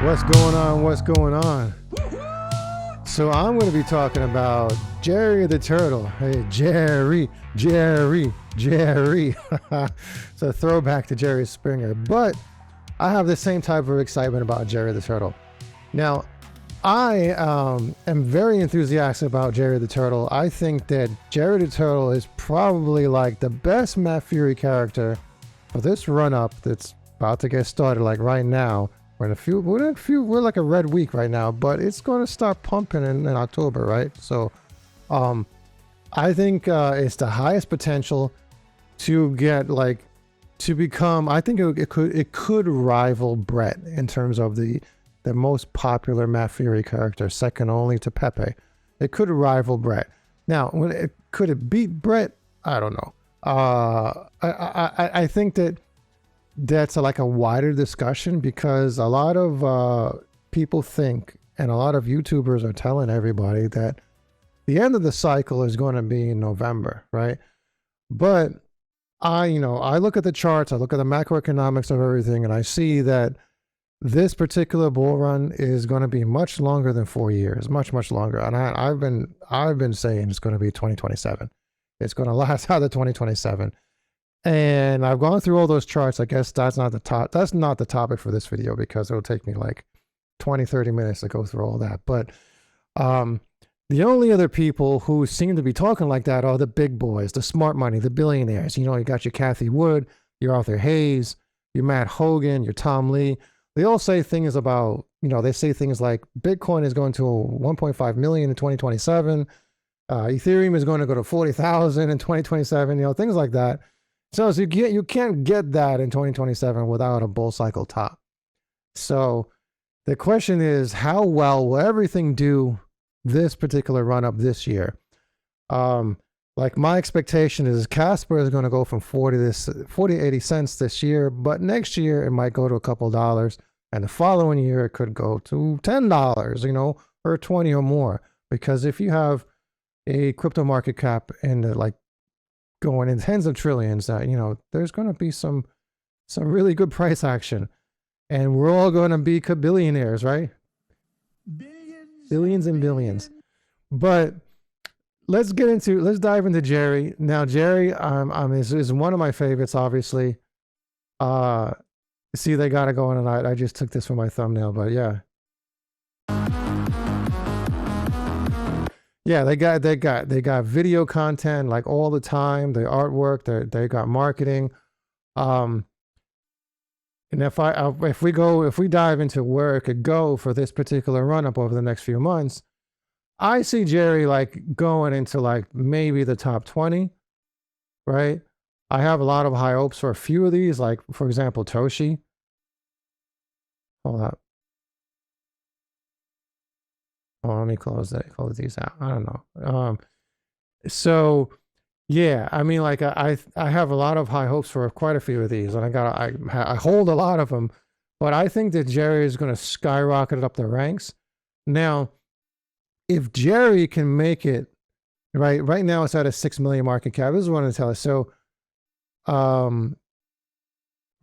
What's going on? What's going on? So I'm going to be talking about Jerry the Turtle. Hey, Jerry. It's a throwback to Jerry Springer, but I have the same type of excitement about Jerry the Turtle. Now, I am very enthusiastic about Jerry the Turtle. I think that Jerry the Turtle is probably like the best Matt Furie character for this run-up that's about to get started, like right now. We're like a red week right now, but it's going to start pumping in October, right? So I think it's the highest potential to get to become, I think it could rival Brett in terms of the most popular Matt Furie character, second only to Pepe. It could rival Brett. Now, could it beat Brett? I don't know. I think that's like a wider discussion, because a lot of people think, and a lot of YouTubers are telling everybody that the end of the cycle is going to be in November, right? But I look at the charts, I look at the macroeconomics of everything, and I see that this particular bull run is going to be much longer than 4 years, much longer. And I've been saying it's going to be 2027. It's going to last out of 2027. And I've gone through all those charts. I guess that's not the topic for this video, because it'll take me like 20-30 minutes to go through all that. But the only other people who seem to be talking like that are the big boys, the smart money, the billionaires. You got your Kathy Wood, your Arthur Hayes, your Matt Hogan, your Tom Lee. They all say things about, they say things like Bitcoin is going to 1.5 million in 2027. Ethereum is going to go to 40,000 in 2027, things like that. So you can't get that in 2027 without a bull cycle top. So the question is, how well will everything do this particular run up this year? Like my expectation is Casper is going to go from 40 to 80 cents this year, but next year it might go to a couple dollars, and the following year it could go to $10, or 20 or more. Because if you have a crypto market cap in the going in tens of trillions, that there's going to be some really good price action, and we're all going to be billionaires, right? Billions and billions. But let's dive into Jerry. Now, Jerry is one of my favorites, obviously. See, they got it going tonight. I just took this for my thumbnail, but yeah. Yeah, they got video content like all the time, the artwork, they got marketing. And if we dive into where it could go for this particular run up over the next few months, I see Jerry going into maybe the top 20, right? I have a lot of high hopes for a few of these, like for example, Toshi. Hold up. Oh, let me close these out. I don't know. So yeah, I mean, I have a lot of high hopes for quite a few of these, and I hold a lot of them, but I think that Jerry is going to skyrocket up the ranks. Now, if Jerry can make it, right now it's at a 6 million market cap. This is what I'm telling you. So,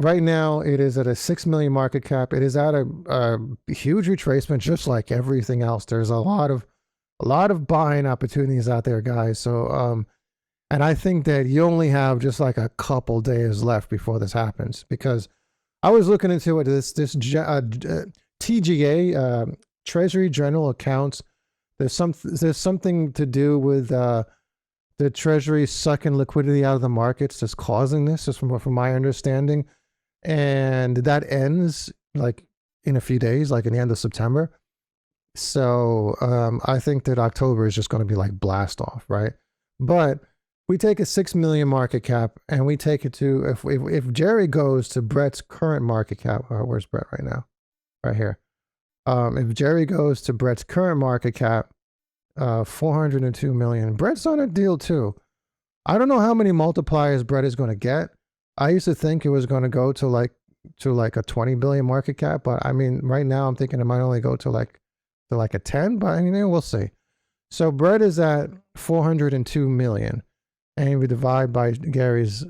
right now it is at a 6 million market cap. It is at a huge retracement, just like everything else. There's a lot of buying opportunities out there, guys. So, and I think that you only have just like a couple days left before this happens, because I was looking into it. This TGA, Treasury General Accounts. There's something to do with the Treasury sucking liquidity out of the markets that's causing this, just from my understanding. And that ends in a few days, in the end of September. So I think that October is just going to be blast off, right? But we take a 6 million market cap and we take it to, if Jerry goes to Brett's current market cap, where's Brett right now? Right here. If Jerry goes to Brett's current market cap, 402 million, Brett's on a deal too. I don't know how many multipliers Brett is going to get. I used to think it was going to go to a 20 billion market cap, but I mean, right now I'm thinking it might only go to a 10, but I mean, we'll see. So Brett is at 402 million, and we divide by Jerry's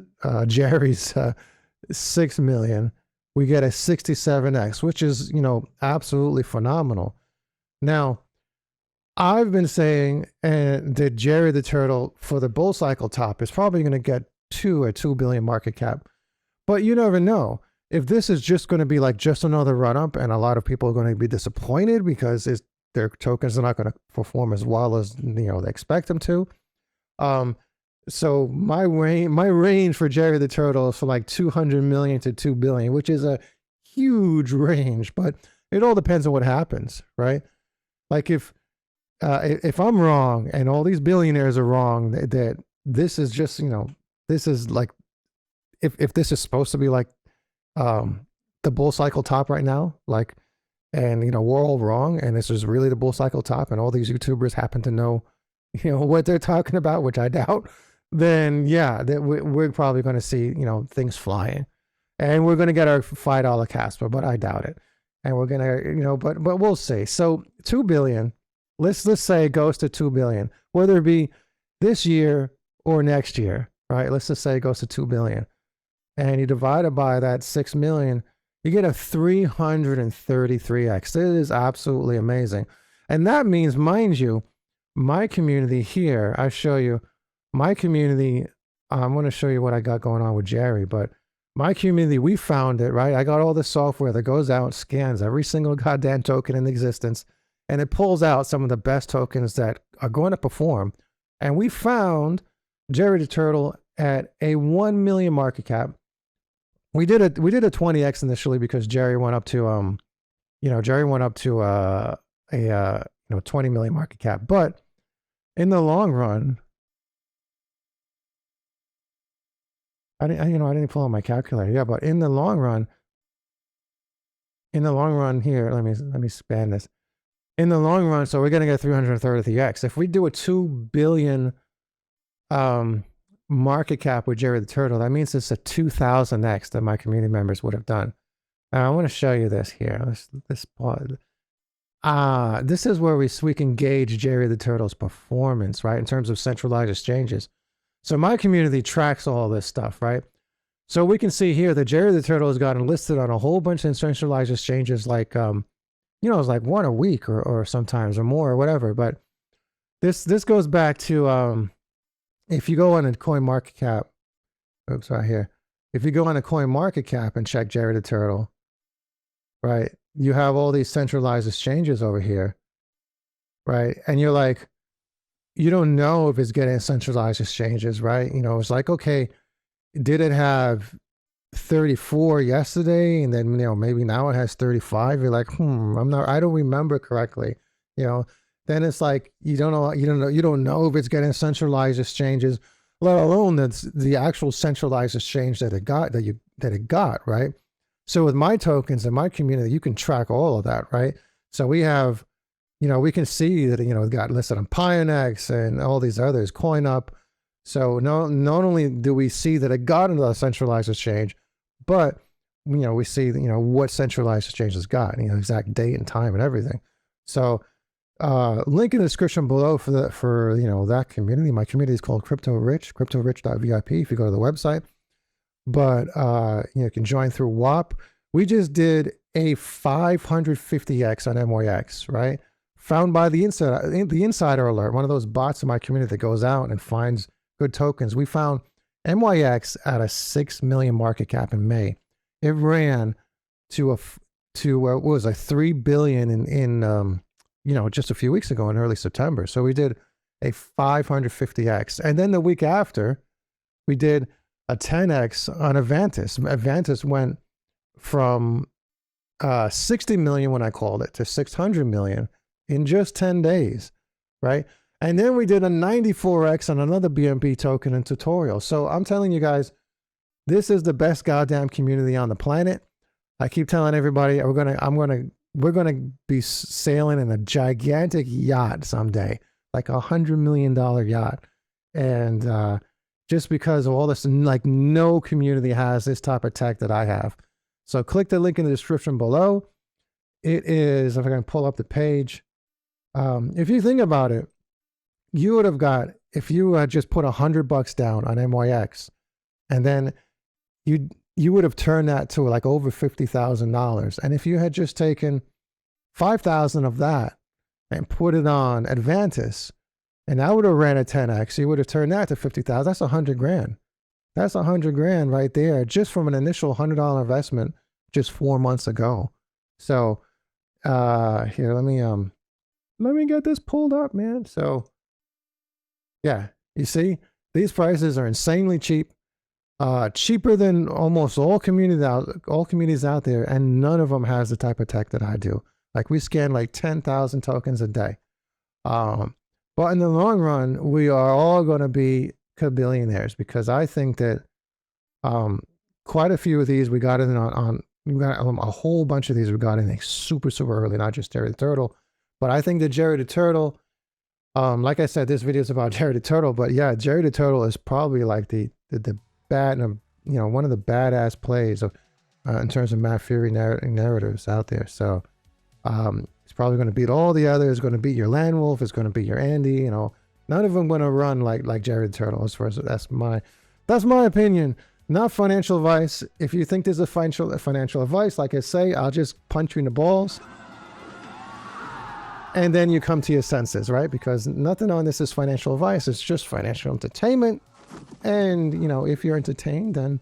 6 million. we get a 67x, which is, you know, absolutely phenomenal. Now, I've been saying that Jerry the Turtle for the bull cycle top is probably going to get a 2 billion market cap. But you never know. If this is just going to be like just another run up, and a lot of people are going to be disappointed because their tokens are not going to perform as well as, you know, they expect them to. So my range for Jerry the Turtle is for like 200 million to 2 billion, which is a huge range, but it all depends on what happens, right? Like if I'm wrong and all these billionaires are wrong, that this is just, you know, this is like, if this is supposed to be like the bull cycle top right now, like, and you know, we're all wrong, and this is really the bull cycle top, and all these YouTubers happen to know, you know, what they're talking about, which I doubt, then yeah, that we're probably going to see, you know, things flying, and we're going to get our $5 Casper, but I doubt it, and we're going to, you know, but we'll see. So 2 billion, let's say it goes to 2 billion, whether it be this year or next year, right? Let's just say it goes to 2 billion. And you divide it by that 6 million, you get a 333x. This is absolutely amazing. And that means, mind you, my community here, I show you my community. I'm going to show you what I got going on with Jerry, but my community, we found it, right? I got all this software that goes out, scans every single goddamn token in existence, and it pulls out some of the best tokens that are going to perform. And we found Jerry the Turtle at a 1 million market cap. We did a 20x initially because Jerry went up to Jerry went up to a 20 million market cap. But in the long run, I didn't pull out my calculator. Yeah, but in the long run here, let me span this. In the long run, so we're gonna get 333x. If we do a 2 billion market cap with Jerry the Turtle, that means it's a 2000x that my community members would have done. Now, I want to show you this here. This is where we can gauge Jerry the Turtle's performance, right, in terms of centralized exchanges. So my community tracks all this stuff, right? So we can see here that Jerry the Turtle has gotten listed on a whole bunch of centralized exchanges, like it's like one a week or sometimes or more or whatever. But this goes back to if you go on a CoinMarketCap, oops, right here. If you go on a CoinMarketCap and check Jerry the Turtle, right, you have all these centralized exchanges over here, right? And you're like, you don't know if it's getting centralized exchanges, right? You know, it's like, okay, did it have 34 yesterday, and then, you know, maybe now it has 35? You're like, I don't remember correctly, you know. Then it's like you don't know if it's getting centralized exchanges, let alone that's the actual centralized exchange that it got, right? So with my tokens and my community, you can track all of that, right? So we have, you know, we can see that, you know, it got listed on Pionex and all these others, CoinUp. So not only do we see that it got into a centralized exchange, but, you know, we see, you know, what centralized exchange has got, you know, exact date and time and everything. So link in the description below for you know, that community. My community is called cryptorich.vip if you go to the website. But you can join through WAP. We just did a 550x on MYX, right? Found by the insider alert, one of those bots in my community that goes out and finds good tokens. We found MYX at a 6 million market cap in May. It ran to what was a 3 billion in just a few weeks ago in early September. So we did a 550x. And then the week after, we did a 10x on Avantis. Avantis went from 60 million when I called it to 600 million in just 10 days, right? And then we did a 94x on another BNB token and tutorial. So I'm telling you guys, this is the best goddamn community on the planet. I keep telling everybody we're gonna be sailing in a gigantic yacht someday, like $100 million yacht. And just because of all this, like, no community has this type of tech that I have. So click the link in the description below. It is, if I can pull up the page, if you think about it, you would have got, if you had just put $100 down on MYX, and then you you would have turned that to like over $50,000. And if you had just taken 5,000 of that and put it on Advantis, and I would have ran a 10x, you would have turned that to 50,000. That's 100 grand. That's 100 grand right there, just from an initial $100 investment just 4 months ago. So here, let me get this pulled up, man. So yeah, you see, these prices are insanely cheap. Cheaper than almost all communities out there, and none of them has the type of tech that I do. Like, we scan like 10,000 tokens a day. But in the long run, we are all going to be billionaires, because I think that quite a few of these we got in we got a whole bunch of these we got in like super early, not just Jerry the Turtle, but I think that Jerry the Turtle, like I said, this video is about Jerry the Turtle, but yeah, Jerry the Turtle is probably like the bad, one of the badass plays of in terms of Matt Furie narratives out there. So it's probably going to beat all the others. It's going to beat your Land Wolf. It's going to beat your Andy. None of them going to run like Jerry the Turtle. As far as that's my opinion. Not financial advice. If you think there's a financial advice, like I say, I'll just punch you in the balls, and then you come to your senses, right? Because nothing on this is financial advice. It's just financial entertainment. And, if you're entertained, then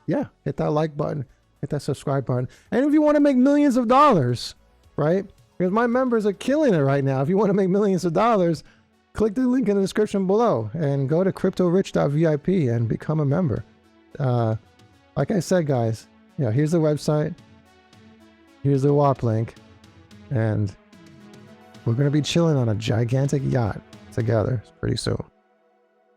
yeah, hit that like button, hit that subscribe button. And if you want to make millions of dollars, right? Because my members are killing it right now. If you want to make millions of dollars, click the link in the description below and go to cryptorich.vip and become a member. Like I said, guys, here's the website. Here's the WAP link. And we're going to be chilling on a gigantic yacht together pretty soon.